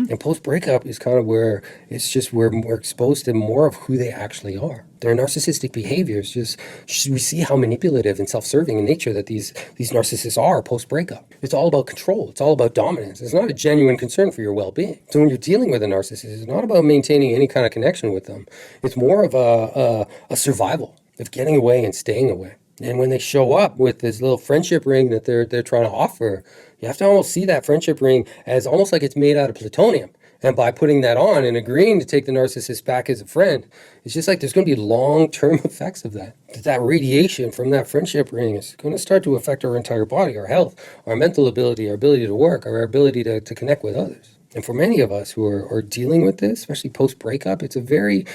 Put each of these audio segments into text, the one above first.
And post-breakup is kind of where it's just where we're exposed to more of who they actually are. Their narcissistic behaviors, just we see how manipulative and self-serving in nature that these narcissists are post-breakup. It's all about control. It's all about dominance. It's not a genuine concern for your well-being. So when you're dealing with a narcissist, it's not about maintaining any kind of connection with them. It's more of a survival of getting away and staying away. And when they show up with this little friendship ring that they're trying to offer, you have to almost see that friendship ring as almost like it's made out of plutonium. And by putting that on and agreeing to take the narcissist back as a friend, it's just like there's going to be long-term effects of that. That radiation from that friendship ring is going to start to affect our entire body, our health, our mental ability, our ability to work, our ability to connect with others. And for many of us who are dealing with this, especially post-breakup, it's a very,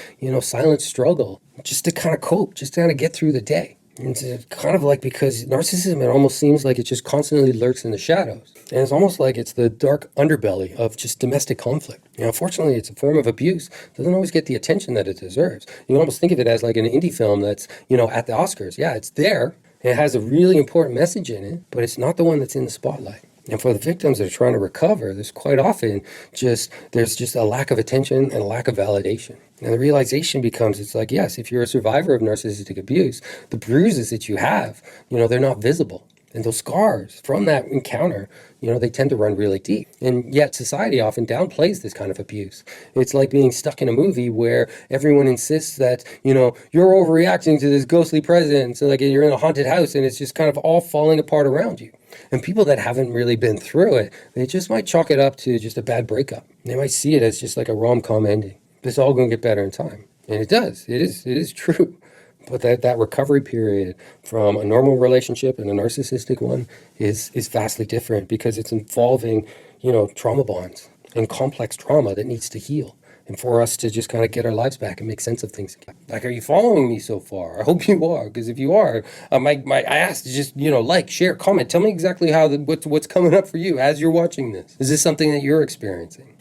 silent struggle just to kind of cope, just to kind of get through the day. It's kind of like, because narcissism, it almost seems like it just constantly lurks in the shadows. And it's almost like it's the dark underbelly of just domestic conflict. Unfortunately, it's a form of abuse. It doesn't always get the attention that it deserves. You can almost think of it as like an indie film that's, at the Oscars. Yeah, it's there. It has a really important message in it, but it's not the one that's in the spotlight. And for the victims that are trying to recover, there's quite often there's just a lack of attention and a lack of validation. And the realization becomes, it's like, yes, if you're a survivor of narcissistic abuse, the bruises that you have, they're not visible. And those scars from that encounter, they tend to run really deep. And yet society often downplays this kind of abuse. It's like being stuck in a movie where everyone insists that, you're overreacting to this ghostly presence. So like you're in a haunted house and it's just kind of all falling apart around you. And people that haven't really been through it, they just might chalk it up to just a bad breakup. They might see it as just like a rom-com ending. It's all going to get better in time. And it does. It is true. But that recovery period from a normal relationship and a narcissistic one is vastly different, because it's involving, trauma bonds and complex trauma that needs to heal. And for us to just kind of get our lives back and make sense of things again. Like, are you following me so far? I hope you are, because if you are, I asked to just, like, share, comment. Tell me exactly what's coming up for you as you're watching this. Is this something that you're experiencing?